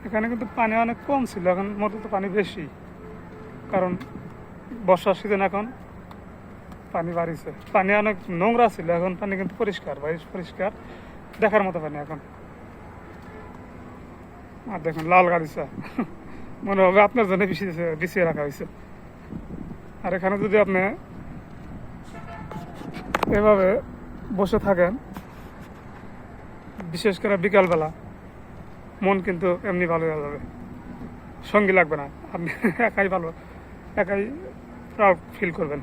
এখানে কিন্তু পানি অনেক কম ছিল, এখন মূলত পানি বেশি, কারণ বর্ষার সিজন। এখন পানি বাড়িছে, পানি অনেক নোংরা ছিল, এখন পানি কিন্তু পরিষ্কার, পরিষ্কার দেখার মতো পানি এখন। আর দেখুন লাল গাড়িছা, মনে হবে আপনার জন্য বিছিয়ে রাখা হয়েছে। আর এখানে যদি আপনি এভাবে বসে থাকেন, বিশেষ করে বিকালবেলা, মন কিন্তু এমনি ভালো হয়ে যাবে, সঙ্গী লাগবে না, আপনি একাই প্রাউড ফিল করবেন।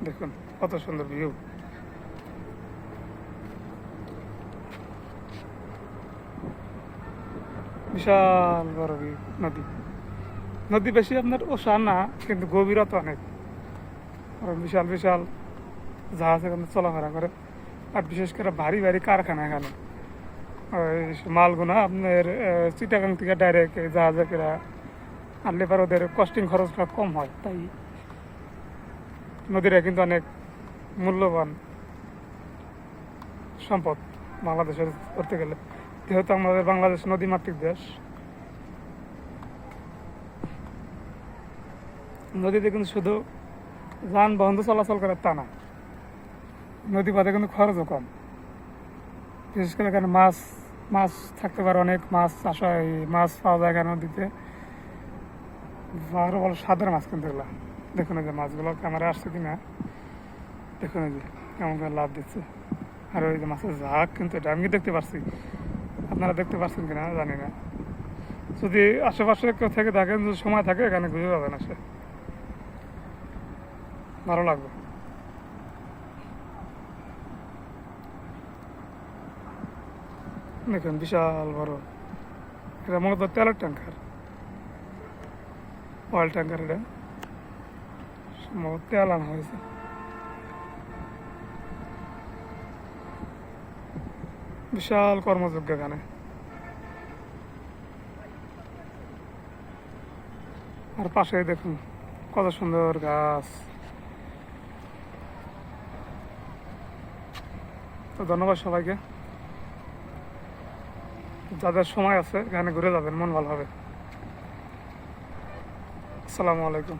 দেখুন কত সুন্দর ভিউ। বিশাল বড় নদী। নদী বেশি আপনার ওষা না, কিন্তু গভীরতা অনেক। বিশাল বিশাল জাহাজ এখানে চলাফেরা করে। আর বিশেষ করে ভারী ভারী কারখানা এখানে, ওই মালগুনা আপনার চিটাগাং থেকে ডাইরেক্ট এই জাহাজে করে আনলে পর ওদের কস্টিং খরচটা কম হয়। তাই নদীরা কিন্তু অনেক মূল্যবান সম্পদ বাংলাদেশের করতে গেলে, যেহেতু আমাদের বাংলাদেশ নদীমাতৃক দেশ। নদীতে কিন্তু শুধু যানবাহন চলাচল করে তা না, নদী পথে কিন্তু খরচও কম। বিশেষ করে এখানে মাছ থাকতে পারে, অনেক মাছ চাষ হয়, মাছ পাওয়া যায় এখানে নদীতে। আরো বড় স্বাদের মাছ কিন্তু এগুলো। দেখুন এই যে মাছগুলো ক্যামেরা আসছে কিনা, দেখুন এই যে কেমন করে লাভ দিচ্ছে। আর ওই যে মাছের ঝাঁক কিন্তু এটা আমি দেখতে পাচ্ছি, আপনারা দেখতে পাচ্ছেন কিনা জানি না। যদি আশেপাশে কেউ থেকে থাকেন, যদি সময় থাকে, এখানে ঘুরে যাবেন, আসে ভালো লাগবে। দেখুন বিশাল বড়, এটা মূলত তেলের ট্যাঙ্কার, অয়েল ট্যাঙ্কার। এটা সম্ভবত তেল আনা হয়েছে। বিশাল কর্মযোগ্য এখানে। আর পাশে দেখুন কত সুন্দর গাছ। তো ধন্যবাদ সবাইকে, যাদের সময় আছে এখানে ঘুরে যাবেন, মন ভালো হবে। আসসালামু আলাইকুম।